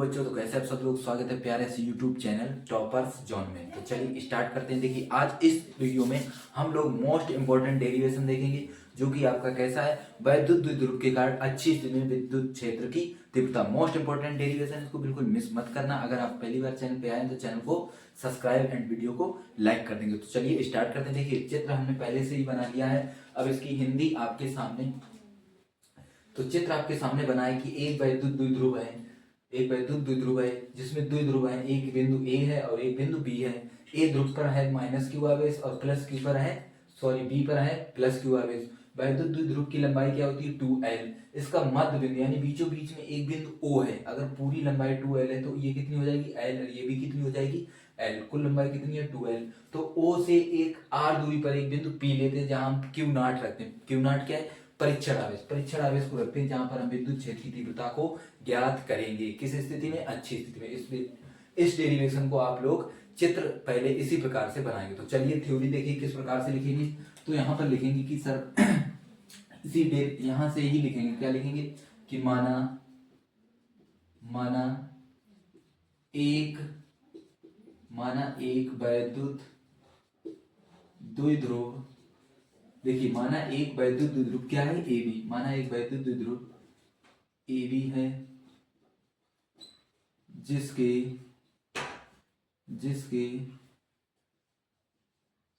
बच्चों, तो कैसे आप सब लोग। स्वागत है प्यारे से यूट्यूब चैनल टॉपर्स जोन में। तो चलिए स्टार्ट करते हैं। देखिए आज इस वीडियो में हम लोग मोस्ट इंपोर्टेंट डेरिवेशन देखेंगे, जो कि आपका कैसा है, वैद्युत द्विध्रुव के कारण अच्छी स्थिति में विद्युत क्षेत्र की तीव्रता। मोस्ट इंपोर्टेंट डेरिवेशन, इसको बिल्कुल मिस मत करना। अगर आप पहली बार चैनल पे आए हैं तो चैनल को सब्सक्राइब एंड वीडियो को लाइक कर देंगे। तो चलिए स्टार्ट करते हैं। देखिए चित्र हमने पहले से ही बना लिया है, अब इसकी हिंदी आपके सामने। तो चित्र आपके सामने बना है कि एक वैद्युत द्विध्रुव है, एक वैद्युत द्विध्रुव है जिसमें द्विध्रुव है, एक बिंदु ए है और एक बिंदु बी है। ए ध्रुव पर है माइनस क्यू आवेश और प्लस क्यू पर है, बी पर है प्लस क्यू आवेश। वैद्युत द्विध्रुव की लंबाई क्या होती है, 2l। इसका मध्य बिंदु यानी बीचों बीच में एक बिंदु O है। अगर पूरी लंबाई 2l है तो ये कितनी हो जाएगी, l, और ये भी कितनी हो जाएगी, l। कुल लंबाई कितनी है, 2l। तो O से एक r दूरी पर एक बिंदु P लेते हैं, जहां हम Q नॉट रखते हैं। Q नॉट क्या है, परीक्षण आवेश। परीक्षण आवेश को रखते हैं जहां पर हम विद्युत क्षेत्र की तीव्रता को ज्ञात करेंगे। किस स्थिति में, अच्छी स्थिति में। इस डेरिवेशन को आप लोग चित्र पहले इसी प्रकार से बनाएंगे। तो चलिए थ्योरी देखिए किस प्रकार से लिखेंगे। तो यहाँ पर लिखेंगे कि सर इसी यहां से ही लिखेंगे, क्या लिखेंगे कि माना एक वैद्युत द्विध्रुव। देखिए माना एक वैद्युत द्विध्रुव क्या है, AB। माना एक वैद्युत द्विध्रुव AB है जिसके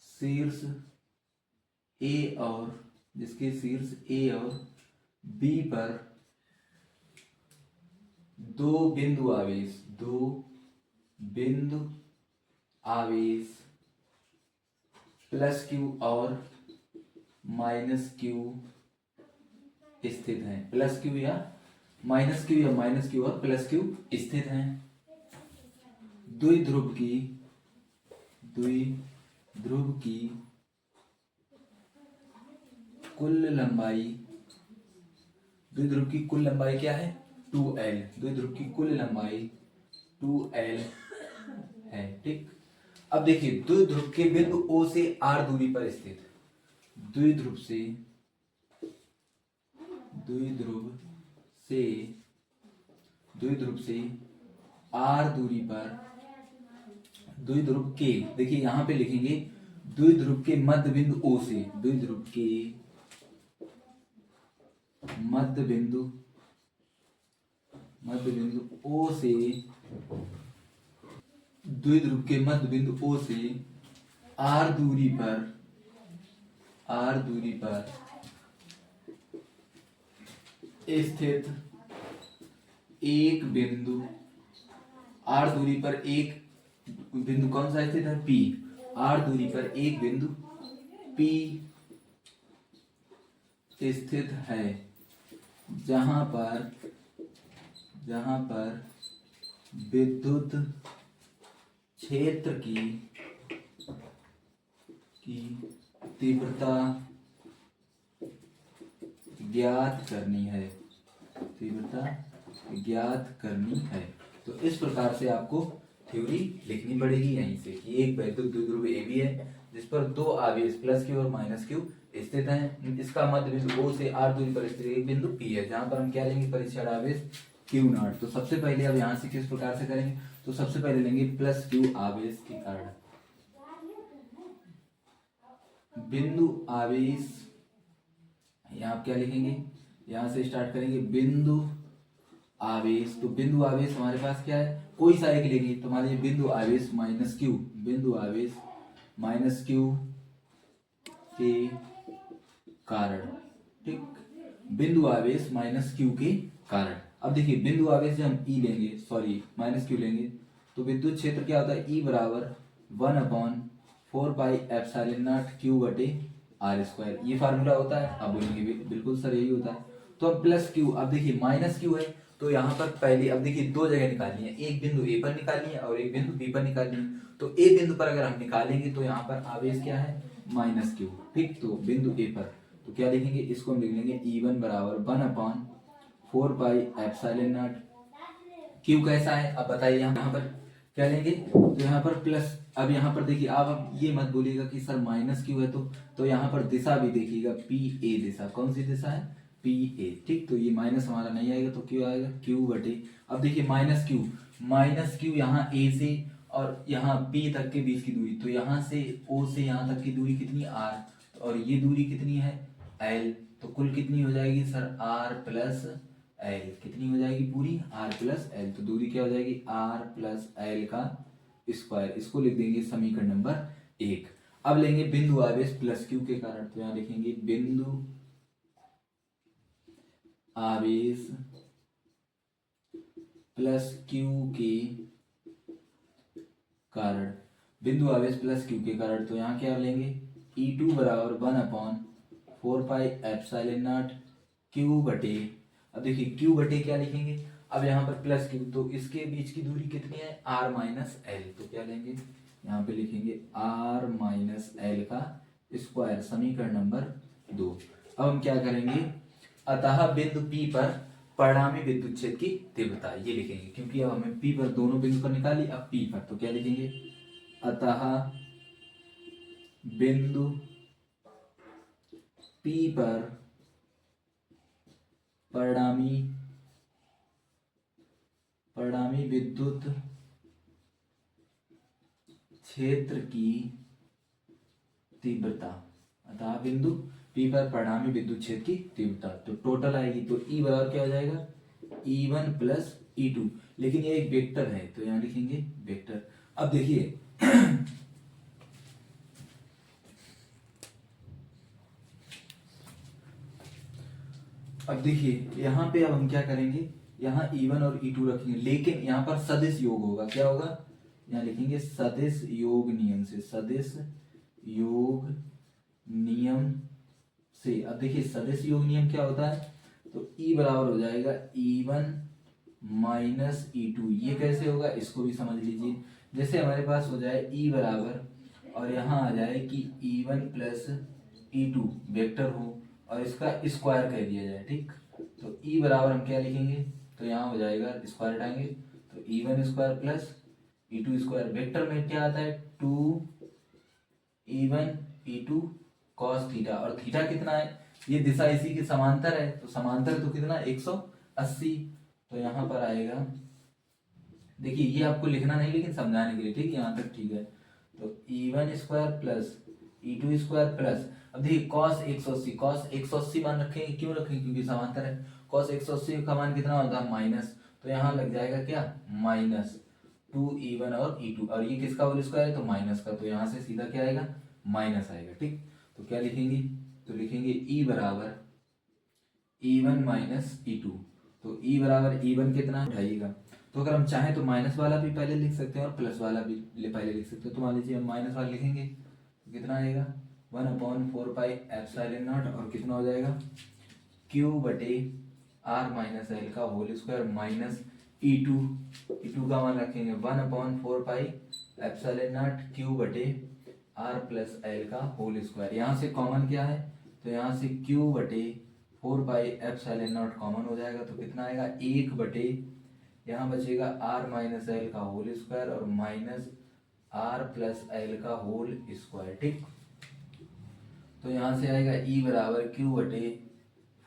शीर्ष A और B पर दो बिंदु आवेश प्लस Q और माइनस Q स्थित है। प्लस Q या माइनस Q और प्लस Q स्थित हैं। द्विध्रुव की कुल लंबाई क्या है, 2l। द्विध्रुव की कुल लंबाई 2l है, ठीक। अब देखिए द्विध्रुव के बिंदु O से r दूरी पर स्थित, द्विध्रुव से r दूरी पर द्विध्रुव के, देखिए यहां पे लिखेंगे द्विध्रुव के मध्य बिंदु O से, द्विध्रुव के मध्य बिंदु O से, द्विध्रुव के मध्य बिंदु O से r दूरी पर स्थित एक बिंदु, r दूरी पर एक बिंदु कौन सा स्थित है, P। r दूरी पर एक बिंदु P स्थित है, जहां पर विद्युत क्षेत्र की तीव्रता ज्ञात करनी है। तो इस प्रकार से आपको थ्योरी लिखनी पड़ेगी यहीं से कि एक वैद्युत द्विध्रुव AB है जिस पर दो आवेश प्लस Q और माइनस Q स्थित हैं। इसका मध्य बिंदु O से r दूरी पर स्थित एक बिंदु P है, जहां पर हम क्या लेंगे, परीक्षण आवेश Q नॉट। तो सबसे पहले अब यहाँ से किस प्रकार से करेंगे, तो सबसे पहले लेंगे प्लस Q आवेश के कारण बिंदु आवेश। यहाँ क्या लिखेंगे, यहाँ से स्टार्ट करेंगे बिंदु आवेश। तो बिंदु आवेश हमारे पास क्या है, कोई सा एक लेंगे। तो मान लीजिए बिंदु आवेश माइनस Q के कारण, ठीक। बिंदु आवेश माइनस Q के कारण। अब देखिए बिंदु आवेश जब हम माइनस Q लेंगे तो विद्युत क्षेत्र क्या होता है, E बराबर 1/4πε0 Q/r²। ये फार्मूला होता है। अब बोलेंगे बिल्कुल सर यही होता है। तो अब प्लस Q, अब देखिए माइनस Q है तो यहाँ पर पहले, अब देखिए दो जगह निकालनी है, एक बिंदु A पर निकालनी है और एक बिंदु B पर निकालनी है। तो A बिंदु पर अगर हम निकालेंगे तो यहाँ पर आवेश क्या है, माइनस Q, ठीक। तो बिंदु A पर तो क्या लिखेंगे, इसको हम लिख लेंगे E1 बराबर 1/4πε0। Q कैसा है, अब बताइए। यहाँ पर क्या लेंगे, तो यहाँ पर प्लस। अब यहाँ पर देखिए आप ये मत बोलिएगा कि सर माइनस Q है, तो यहाँ पर दिशा भी देखिएगा, PA दिशा। कौन सी दिशा है, पी ए, ठीक। तो ये माइनस हमारा नहीं आएगा तो क्यू आएगा, क्यू बटे, अब देखिए माइनस क्यू यहाँ ए से और यहाँ पी तक के बीच की दूरी, तो यहाँ से ओ से यहाँ तक की दूरी कितनी आर, और ये दूरी कितनी है एल, तो कुल कितनी हो जाएगी सर आर प्लस एल, कितनी हो जाएगी पूरी आर प्लस एल, तो दूरी क्या हो जाएगी आर प्लस एल का स्क्वायर, इसको लिख देंगे समीकरण नंबर 1। अब लेंगे बिंदु आवेश प्लस क्यू के कारण, तो यहाँ लिखेंगे बिंदु आवेश प्लस क्यू के कारण, बिंदु आवेश प्लस क्यू के कारण, तो यहाँ क्या लेंगे E2 बराबर 1/4 पाई एप्सिलॉन नॉट क्यू बटे, अब देखिए क्यू बटे क्या लिखेंगे, अब यहाँ पर प्लस क्यू, तो इसके बीच की दूरी कितनी है आर माइनस एल, तो क्या लेंगे यहाँ पे लिखेंगे आर माइनस एल का स्क्वायर, समीकरण नंबर 2। अब हम क्या करेंगे, अतः बिंदु P पर परिणामी विद्युत क्षेत्र की तीव्रता ये लिखेंगे, क्योंकि अब हमें P पर दोनों बिंदु पर निकाली, अब P पर तो क्या लिखेंगे, अतः बिंदु P पर परिणामी विद्युत क्षेत्र की तीव्रता, अतः बिंदु P पर परिणामी विद्युत क्षेत्र की तीव्रता, तो टोटल आएगी, तो E बराबर क्या हो जाएगा E1 प्लस E2, लेकिन ये एक वेक्टर है तो यहाँ लिखेंगे वेक्टर। अब देखिए यहाँ पे अब हम क्या करेंगे, यहाँ E1 और E2 रखेंगे, लेकिन यहाँ पर सदिश योग होगा, क्या होगा, यहाँ लिखेंगे सदिश योग नियम से, सदिश योग नियम से। अब देखिए सदिश योग नियम क्या होता है, तो E बराबर हो जाएगा E1 माइनस E2, ये कैसे होगा इसको भी समझ लीजिए, जैसे हमारे पास हो जाए E बराबर और यहाँ आ जाए कि E1 प्लस E2 वेक्टर हो और इसका स्क्वायर कह दिया जाए, ठीक। तो E बराबर हम क्या लिखेंगे, तो यहाँ हो जाएगा स्क्वायर हटाएंगे तो E1 square plus E2 square, vector में क्या आता है 2E1 E2 कॉस थीटा, और थीटा कितना है, ये दिशा इसी के समांतर है, तो समांतर तो कितना 180, तो यहाँ पर आएगा, देखिए ये आपको लिखना नहीं लेकिन समझाने के लिए, ठीक, यहाँ तक ठीक है। तो E1 square plus E2 square plus, अब देखिए cos 180 मान रखेंगे, क्यों रखेंगे क्योंकि समांतर है, cos 180 का मान कितना होता है माइनस, तो यहाँ लग जाएगा क्या माइनस 2E1 और E2, और ये किसका होल स्क्वायर है तो माइनस का, तो यहाँ से सीधा क्या आएगा माइनस आएगा, ठीक। तो क्या लिखेंगे, तो लिखेंगे E बराबर E1 माइनस E2, तो E बराबर E1 कितना उठाइएगा, तो अगर हम चाहें तो माइनस वाला भी पहले लिख सकते हैं और प्लस वाला भी पहले लिख सकते हैं, तो मान लीजिए हम माइनस वाला लिखेंगे तो कितना आएगा 1/4 पाई एप्सिलॉन नॉट, और कितना हो जाएगा क्यू बटे आर माइनस एल का होल स्क्वायर माइनस E2 का मान रखेंगे 1/4 पाई एप्सिलॉन नॉट क्यू बटे आर प्लस एल का होल स्क्वायर, यहाँ से कॉमन क्या है, तो यहाँ से क्यू बटे 4 पाई एप्सिलॉन नॉट कॉमन हो जाएगा, तो कितना आएगा 1 बटे, यहाँ बचेगा आर माइनस एल का होल स्क्वायर और माइनस आर प्लस एल का होल स्क्वायर, ठीक। तो यहाँ से आएगा E बराबर क्यू बटे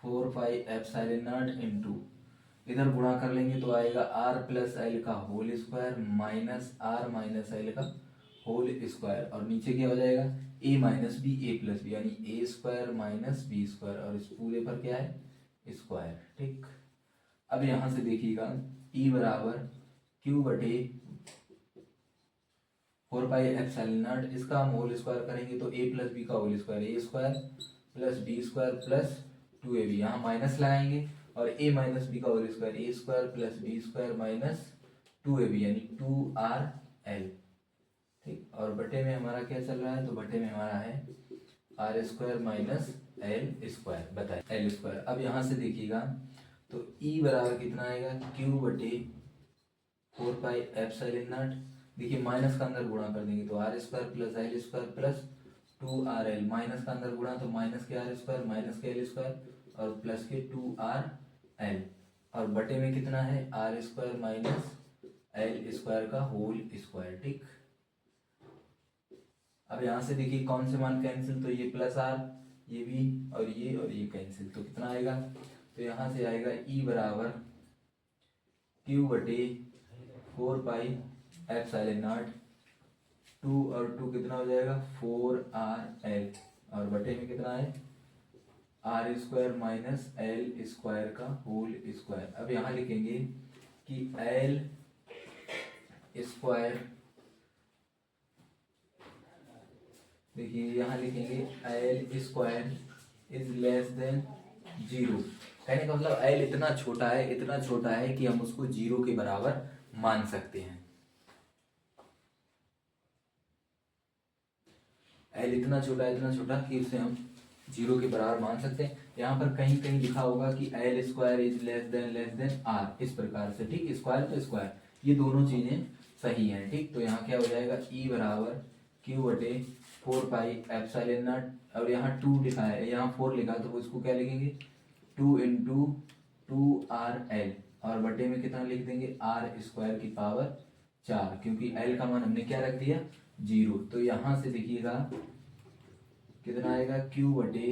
4 पाई एप्सिलॉन नॉट इंटू, इधर गुणा कर लेंगे तो आएगा आर प्लस एल का whole square minus R minus L का होल स्क्वायर, और नीचे क्या हो जाएगा a minus B A plus B, यानी A square minus B square, और इस पूरे पर क्या है स्क्वायर, ठीक। अब यहाँ से देखिएगा E बराबर क्यू बटे 4 पाई एप्सिलॉन नॉट, इसका हम होल स्क्वायर करेंगे तो a प्लस बी का whole square, A square plus B square plus 2ab, यहाँ माइनस लगाएंगे और a माइनस बी का whole square, A square plus B square minus 2ab यानी 2rl, ठीक। और बटे में हमारा क्या चल रहा है, तो बटे में हमारा है R square minus L square, बताए एल स्क्वायर। अब यहाँ से देखिएगा तो E बराबर कितना आएगा क्यू बटे 4 पाई एप्सिलॉन नॉट, देखिए माइनस का अंदर गुणा कर देंगे तो R square plus L square plus 2rl, minus का अंदर गुणा तो माइनस के आर स्क्वायर माइनस के एल स्क्वायर और प्लस के 2rl, और बटे में कितना है R square minus L square का होल स्क्वायर, ठीक। अब यहाँ से देखिए कौन से मान कैंसिल, तो ये प्लस आर ये भी और ये कैंसिल, तो कितना आएगा, तो यहाँ से आएगा ई बराबर क्यू बटे 4 पाई एप्सिलॉन नॉट, 2 और 2 कितना हो जाएगा 4RL, और बटे में कितना है R² माइनस L² का होल स्क्वायर। अब यहाँ लिखेंगे कि L², देखिए यहाँ लिखेंगे L² इज लेस देन 0। कहने का मतलब L इतना छोटा है कि हम उसको 0 के बराबर मान सकते हैं। L इतना छोटा कि उसे हम 0 के बराबर मान सकते हैं। यहाँ पर कहीं कहीं लिखा होगा कि L² is less than R, इस प्रकार से, ठीक। स्क्वायर तो स्क्वायर, ये दोनों चीजें सही हैं, ठीक। तो यहाँ क्या हो जाएगा E बराबर क्यू बटे 4 पाई एप्सिलॉन नॉट, और यहाँ 2 लिखा है, यहाँ 4 लिखा है, तो उसको क्या लिखेंगे 2 इंटू 2RL, और बटे में कितना लिख देंगे R² की पावर 4, क्योंकि L का मान हमने क्या रख दिया 0। तो यहाँ से देखिएगा कितना आएगा Q बटे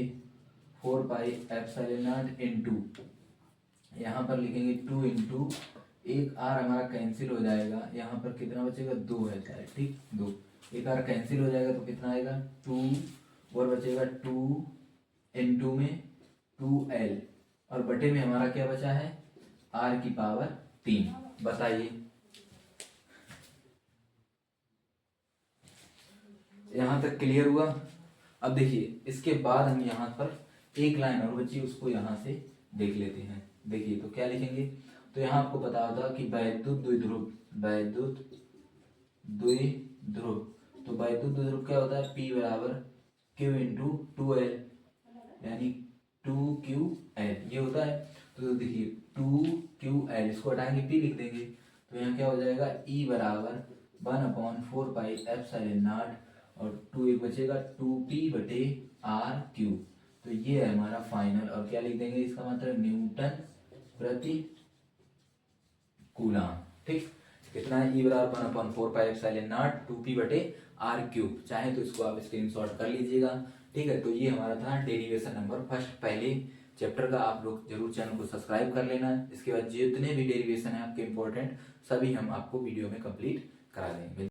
4 पाई एप्सिलॉन नॉट इंटू, यहाँ पर लिखेंगे 2 इंटू, एक R हमारा कैंसिल हो जाएगा, यहाँ पर कितना बचेगा 2 है शायद, ठीक 2, एक R कैंसिल हो जाएगा, तो कितना आएगा 2 और बचेगा 2 इंटू में 2L, और बटे में हमारा क्या बचा है R की पावर 3। बताइए यहाँ तक क्लियर हुआ। अब देखिए इसके बाद हम यहाँ पर एक लाइन और बची, उसको यहाँ से देख लेते हैं। देखिए तो क्या लिखेंगे, तो यहाँ आपको पता होता कि वैद्युत द्विध्रुव, तो वैद्युत द्विध्रुव क्या होता है P बराबर Q इंटू 2L, यानी 2QL ये होता है। तो देखिए 2QL, इसको हटाएंगे P लिख देंगे, तो यहाँ क्या हो जाएगा E बराबर 1/4 पाई एप्सिलॉन नॉट, और 2 एक बचेगा 2P बटे RQ। तो ये है हमारा फाइनल, और क्या लिख देंगे इसका मतलब न्यूटन प्रति कूलम, ठीक। कितना है E बराबर 1/4 पाई एप्सिलॉन नॉट 2P बटे RQ। चाहे तो इसको आप स्क्रीनशॉट कर लीजिएगा, ठीक है। तो ये हमारा था डेरिवेशन नंबर फर्स्ट, पहले चैप्टर का। आप लोग जरूर चैनल को सब्सक्राइब कर लेना। इसके बाद जितने भी डेरिवेशन है आपके इंपॉर्टेंट, सभी हम आपको वीडियो में कंप्लीट करा देंगे।